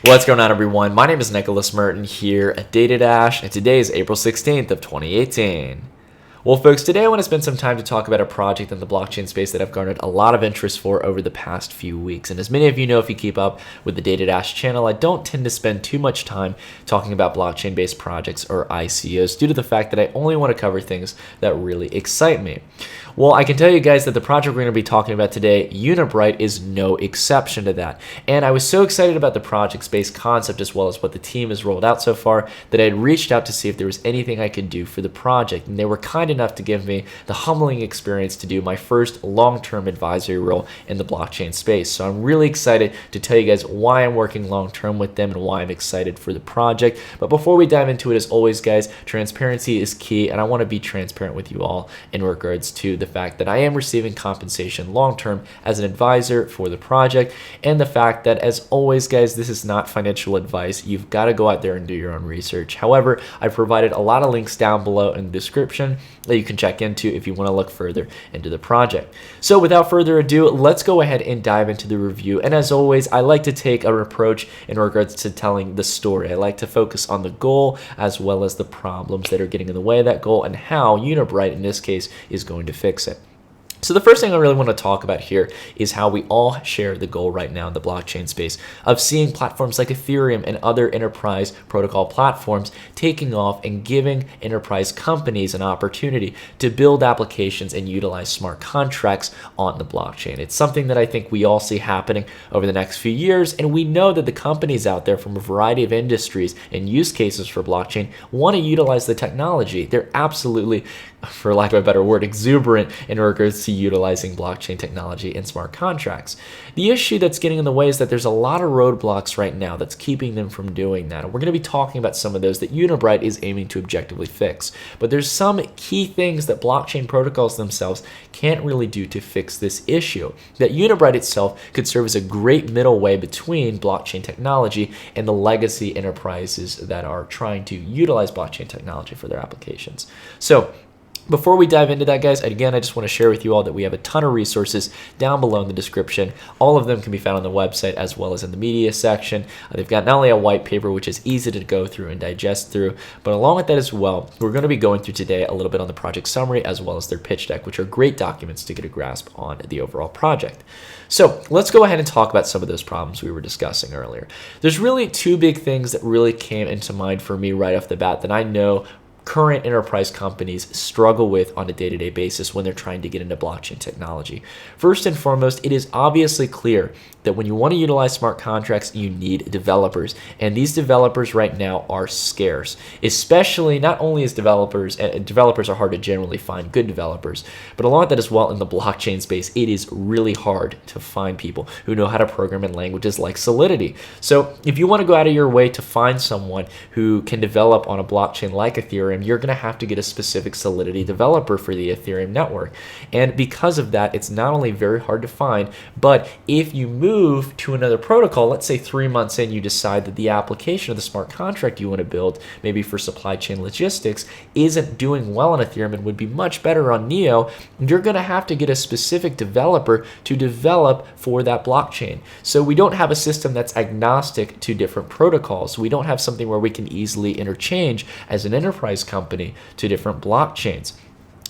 What's going on, everyone? My name is Nicholas Merton here at DataDash, and today is April 16th of 2018. Well, folks, today I want to spend some time to talk about a project in the blockchain space that I've garnered a lot of interest for over the past few weeks. And as many of you know, if you keep up with the DataDash channel, I don't tend to spend too much time talking about blockchain-based projects or ICOs due to the fact that I only want to cover things that really excite me. Well, I can tell you guys that the project we're going to be talking about today, Unibright, is no exception to that. And I was so excited about the project's base concept as well as what the team has rolled out so far that I had reached out to see if there was anything I could do for the project. And they were kind enough to give me the humbling experience to do my first long-term advisory role in the blockchain space. So I'm really excited to tell you guys why I'm working long-term with them and why I'm excited for the project. But before we dive into it, as always, guys, transparency is key, and I want to be transparent with you all in regards to the fact that I am receiving compensation long-term as an advisor for the project, and the fact that, as always, guys, this is not financial advice. You've got to go out there and do your own research. However, I've provided a lot of links down below in the description that you can check into if you want to look further into the project. So without further ado, let's go ahead and dive into the review. And as always, I like to take an approach in regards to telling the story. I like to focus on the goal as well as the problems that are getting in the way of that goal and how Unibright, in this case, is going to fix it. So the first thing I really want to talk about here is how we all share the goal right now in the blockchain space of seeing platforms like Ethereum and other enterprise protocol platforms taking off and giving enterprise companies an opportunity to build applications and utilize smart contracts on the blockchain. It's something that I think we all see happening over the next few years, and we know that the companies out there from a variety of industries and use cases for blockchain want to utilize the technology. They're absolutely, for lack of a better word, exuberant in regards to utilizing blockchain technology and smart contracts. The issue that's getting in the way is that there's a lot of roadblocks right now that's keeping them from doing that. And we're going to be talking about some of those that Unibright is aiming to objectively fix. But there's some key things that blockchain protocols themselves can't really do to fix this issue. That Unibright itself could serve as a great middle way between blockchain technology and the legacy enterprises that are trying to utilize blockchain technology for their applications. So before we dive into that, guys, again, I just want to share with you all that we have a ton of resources down below in the description. All of them can be found on the website as well as in the media section. They've got not only a white paper, which is easy to go through and digest through, but along with that as well, we're going to be going through today a little bit on the project summary as well as their pitch deck, which are great documents to get a grasp on the overall project. So let's go ahead and talk about some of those problems we were discussing earlier. There's really two big things that really came into mind for me right off the bat that I know current enterprise companies struggle with on a day-to-day basis when they're trying to get into blockchain technology. First and foremost, it is obviously clear that when you want to utilize smart contracts, you need developers. And these developers right now are scarce, especially not only as developers, and developers are hard to generally find good developers, but along with that as well in the blockchain space, it is really hard to find people who know how to program in languages like Solidity. So if you want to go out of your way to find someone who can develop on a blockchain like Ethereum, you're going to have to get a specific Solidity developer for the Ethereum network. And because of that, it's not only very hard to find, but if you move to another protocol, let's say 3 months in, you decide that the application of the smart contract you want to build, maybe for supply chain logistics, isn't doing well on Ethereum and would be much better on Neo, you're going to have to get a specific developer to develop for that blockchain. So we don't have a system that's agnostic to different protocols. We don't have something where we can easily interchange as an enterprise company to different blockchains.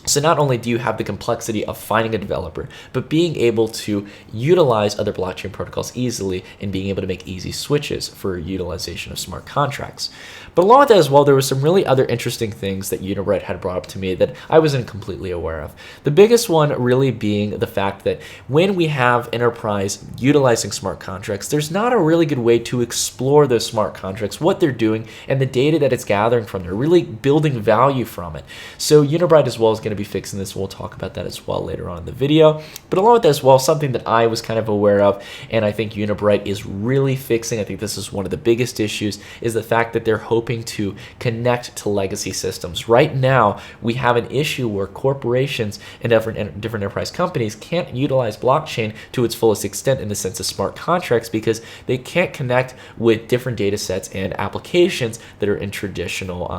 So not only do you have the complexity of finding a developer, but being able to utilize other blockchain protocols easily and being able to make easy switches for utilization of smart contracts. But along with that as well, there were some really other interesting things that Unibright had brought up to me that I wasn't completely aware of. The biggest one really being the fact that when we have enterprise utilizing smart contracts, there's not a really good way to explore those smart contracts, what they're doing, and the data that it's gathering from. They're really building value from it. So Unibright as well is going to be fixing this. We'll talk about that as well later on in the video. But along with that as well, something that I was kind of aware of, and I think Unibright is really fixing, I think this is one of the biggest issues, is the fact that they're hoping to connect to legacy systems. Right now, we have an issue where corporations and different enterprise companies can't utilize blockchain to its fullest extent in the sense of smart contracts because they can't connect with different data sets and applications that are in traditional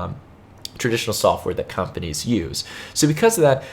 software that companies use. So because of that,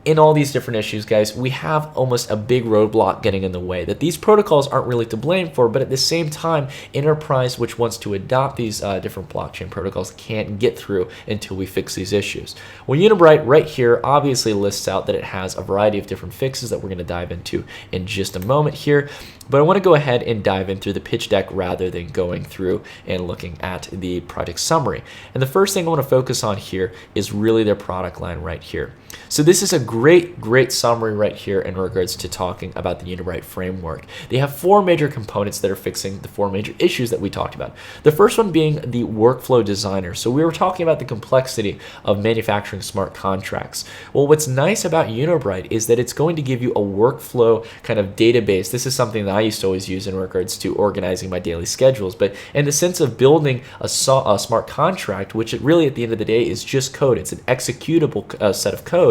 in all these different issues, guys, we have almost a big roadblock getting in the way that these protocols aren't really to blame for, but at the same time, enterprise which wants to adopt these different blockchain protocols can't get through until we fix these issues. Well, Unibright right here obviously lists out that it has a variety of different fixes that we're going to dive into in just a moment here, but I want to go ahead and dive in through the pitch deck rather than going through and looking at the project summary. And the first thing I want to focus on here is really their product line right here. So this is a great summary right here in regards to talking about the Unibright framework. They have 4 major components that are fixing the 4 major issues that we talked about. The first one being the workflow designer. So we were talking about the complexity of manufacturing smart contracts. Well, what's nice about Unibright is that it's going to give you a workflow kind of database. This is something that I used to always use in regards to organizing my daily schedules, but in the sense of building a smart contract, which it really at the end of the day is just code. It's an executable set of code.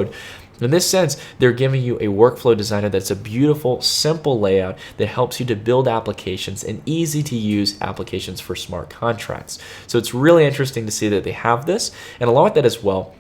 In this sense, they're giving you a workflow designer that's a beautiful, simple layout that helps you to build applications and easy to use applications for smart contracts. So it's really interesting to see that they have this, and along with that as well,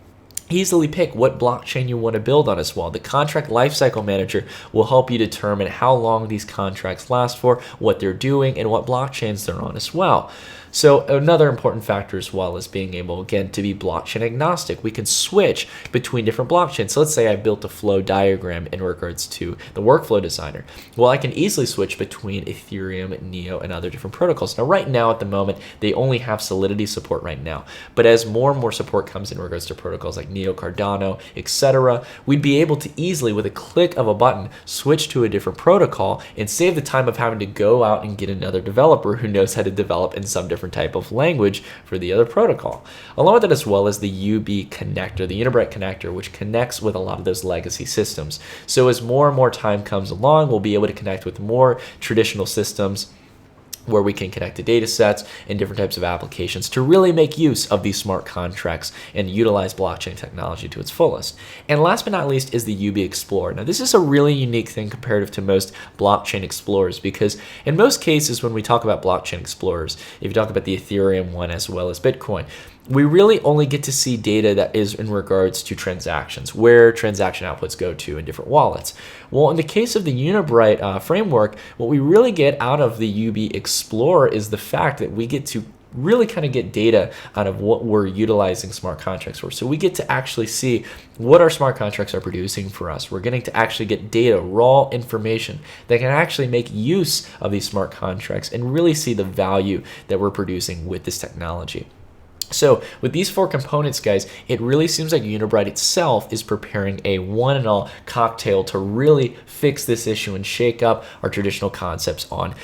easily pick what blockchain you want to build on as well. The contract lifecycle manager will help you determine how long these contracts last for, what they're doing, and what blockchains they're on as well. So another important factor as well is being able, again, to be blockchain agnostic. We can switch between different blockchains. So let's say I built a flow diagram in regards to the workflow designer. Well, I can easily switch between Ethereum, Neo, and other different protocols. Now, right now, at the moment, they only have Solidity support right now. But as more and more support comes in regards to protocols like Neo, Cardano, etc., we'd be able to easily, with a click of a button, switch to a different protocol and save the time of having to go out and get another developer who knows how to develop in some different type of language for the other protocol. Along with that as well as the UB connector, the Unibright connector, which connects with a lot of those legacy systems. So as more and more time comes along, we'll be able to connect with more traditional systems where we can connect to data sets and different types of applications to really make use of these smart contracts and utilize blockchain technology to its fullest. And last but not least is the UB Explorer. Now, this is a really unique thing comparative to most blockchain explorers, because in most cases when we talk about blockchain explorers, if you talk about the Ethereum one as well as Bitcoin, we really only get to see data that is in regards to transactions, where transaction outputs go to in different wallets. Well, in the case of the Unibright framework, what we really get out of the UB Explorer is the fact that we get to really kind of get data out of what we're utilizing smart contracts for. So we get to actually see what our smart contracts are producing for us. We're getting to actually get data, raw information that can actually make use of these smart contracts and really see the value that we're producing with this technology. So with these 4 components, guys, it really seems like Unibright itself is preparing a one and all cocktail to really fix this issue and shake up our traditional concepts on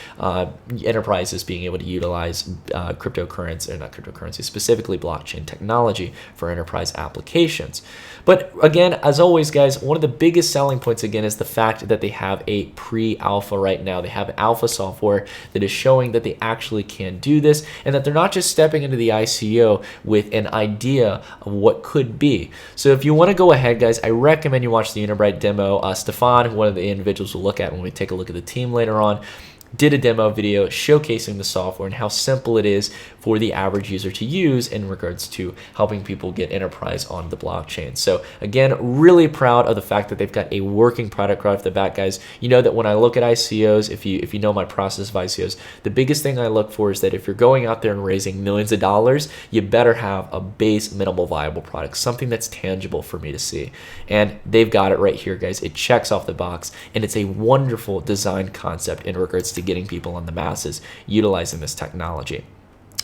enterprises being able to utilize cryptocurrency, or not cryptocurrency, specifically blockchain technology for enterprise applications. But again, as always, guys, one of the biggest selling points again is the fact that they have a pre-alpha right now. They have alpha software that is showing that they actually can do this, and that they're not just stepping into the ICO with an idea of what could be. So if you want to go ahead, guys, I recommend you watch the Unibright demo. Stefan, one of the individuals we'll look at when we take a look at the team later on, did a demo video showcasing the software and how simple it is for the average user to use in regards to helping people get enterprise on the blockchain. So again, really proud of the fact that they've got a working product right off the bat, guys. You know that when I look at ICOs, if you know my process of ICOs, the biggest thing I look for is that if you're going out there and raising millions of dollars, you better have a base minimal viable product, something that's tangible for me to see. And they've got it right here, guys. It checks off the box, and it's a wonderful design concept in regards to getting people on the masses utilizing this technology.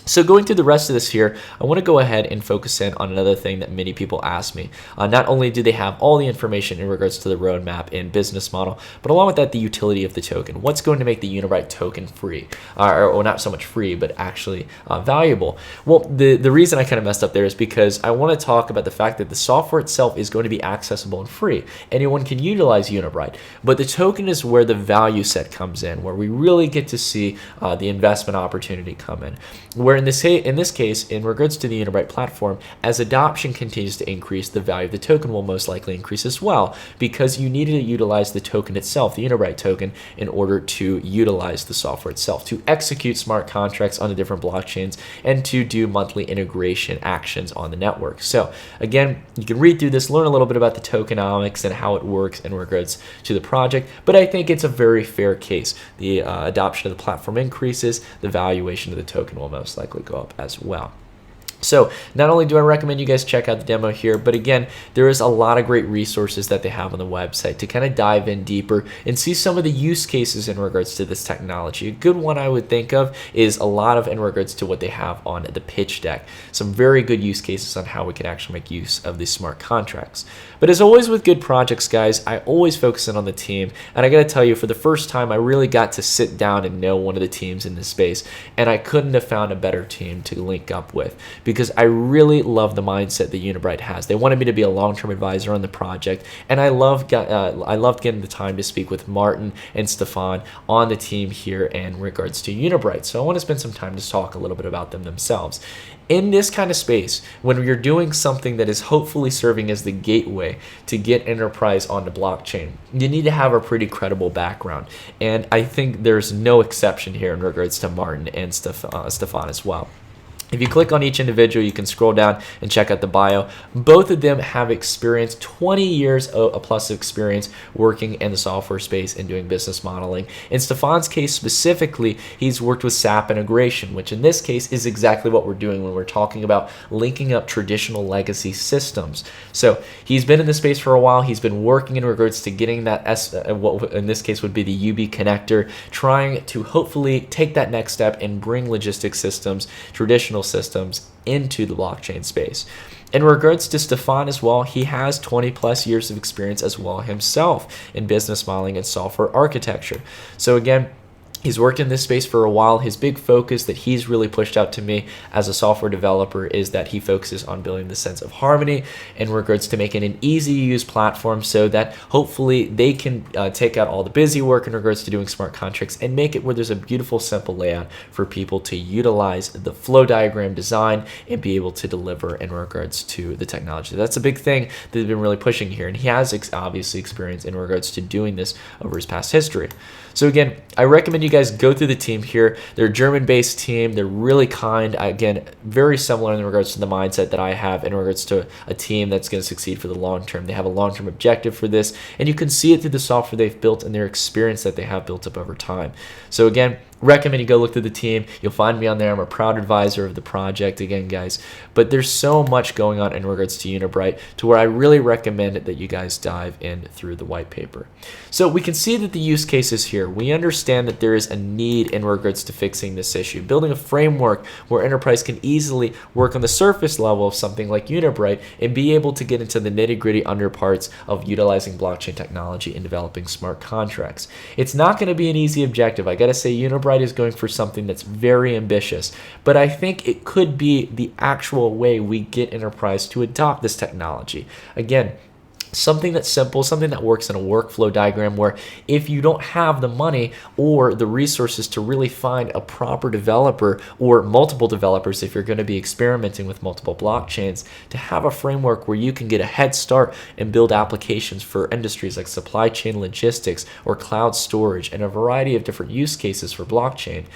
So going through the rest of this here, I want to go ahead and focus in on another thing that many people ask me. Not only do they have all the information in regards to the roadmap and business model, but along with that, the utility of the token. What's going to make the Unibright token free? Or not so much free, but actually valuable. Well, the reason I kind of messed up there is because I want to talk about the fact that the software itself is going to be accessible and free. Anyone can utilize Unibright, but the token is where the value set comes in, where we really get to see the investment opportunity come in. Where where in this case, in regards to the Unibright platform, as adoption continues to increase, the value of the token will most likely increase as well, because you needed to utilize the token itself, the Unibright token, in order to utilize the software itself, to execute smart contracts on the different blockchains, and to do monthly integration actions on the network. So again, you can read through this, learn a little bit about the tokenomics and how it works in regards to the project, but I think it's a very fair case. The adoption of the platform increases, the valuation of the token will most likely go up as well. So not only do I recommend you guys check out the demo here, but again, there is a lot of great resources that they have on the website to kind of dive in deeper and see some of the use cases in regards to this technology. A good one I would think of is a lot of in regards to what they have on the pitch deck. Some very good use cases on how we can actually make use of these smart contracts. But as always with good projects, guys, I always focus in on the team. And I got to tell you, for the first time, I really got to sit down and know one of the teams in this space. And I couldn't have found a better team to link up with, because I really love the mindset that Unibright has. They wanted me to be a long-term advisor on the project, and I loved getting the time to speak with Martin and Stefan on the team here in regards to Unibright. So I want to spend some time to talk a little bit about them themselves. In this kind of space, when you're doing something that is hopefully serving as the gateway to get enterprise on the blockchain, you need to have a pretty credible background. And I think there's no exception here in regards to Martin and Stefan as well. If you click on each individual, you can scroll down and check out the bio. Both of them have experience, 20 years plus experience working in the software space and doing business modeling. In Stefan's case specifically, he's worked with SAP integration, which in this case is exactly what we're doing when we're talking about linking up traditional legacy systems. So he's been in the space for a while. He's been working in regards to getting that, what in this case would be the UB connector, trying to hopefully take that next step and bring logistics systems, traditional systems into the blockchain space. In regards to Stefan as well, he has 20 plus years of experience as well himself in business modeling and software architecture. So again, he's worked in this space for a while. His big focus that he's really pushed out to me as a software developer is that he focuses on building the sense of harmony in regards to making an easy to use platform so that hopefully they can take out all the busy work in regards to doing smart contracts and make it where there's a beautiful, simple layout for people to utilize the flow diagram design and be able to deliver in regards to the technology. That's a big thing that they've been really pushing here. And he has obviously experience in regards to doing this over his past history. So again, I recommend you guys go through the team here. They're a German-based team. They're really kind. Again, very similar in regards to the mindset that I have in regards to a team that's going to succeed for the long term. They have a long-term objective for this, and you can see it through the software they've built and their experience that they have built up over time. So again, recommend you go look through the team. You'll find me on there. I'm a proud advisor of the project again, guys. But there's so much going on in regards to Unibright to where I really recommend that you guys dive in through the white paper. So we can see that the use cases here, we understand that there is a need in regards to fixing this issue, building a framework where enterprise can easily work on the surface level of something like Unibright and be able to get into the nitty-gritty underparts of utilizing blockchain technology and developing smart contracts. It's not going to be an easy objective. I got to say, Unibright is going for something that's very ambitious, but I think it could be the actual way we get enterprise to adopt this technology. Again, something that's simple, something that works in a workflow diagram where if you don't have the money or the resources to really find a proper developer or multiple developers, if you're going to be experimenting with multiple blockchains, to have a framework where you can get a head start and build applications for industries like supply chain logistics or cloud storage and a variety of different use cases for blockchain,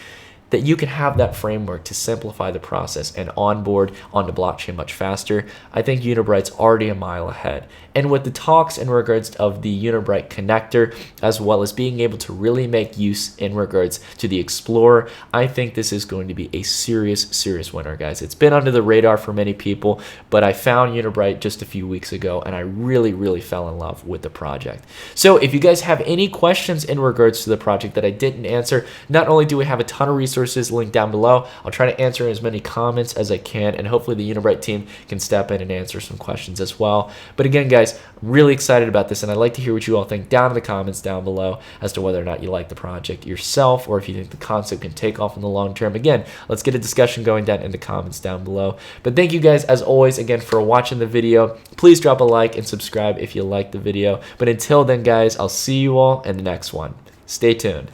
that you can have that framework to simplify the process and onboard onto blockchain much faster. I think Unibright's already a mile ahead. And with the talks in regards of the Unibright connector, as well as being able to really make use in regards to the Explorer, I think this is going to be a serious winner, guys. It's been under the radar for many people, but I found Unibright just a few weeks ago, and I really fell in love with the project. So if you guys have any questions in regards to the project that I didn't answer, not only do we have a ton of resources linked down below, I'll try to answer as many comments as I can, and hopefully the Unibright team can step in and answer some questions as well. But again, guys, I'm really excited about this, and I'd like to hear what you all think down in the comments down below as to whether or not you like the project yourself or if you think the concept can take off in the long term. Again, let's get a discussion going down in the comments down below. But thank you guys, as always, again, for watching the video. Please drop a like and subscribe if you liked the video. But until then, guys, I'll see you all in the next one. Stay tuned.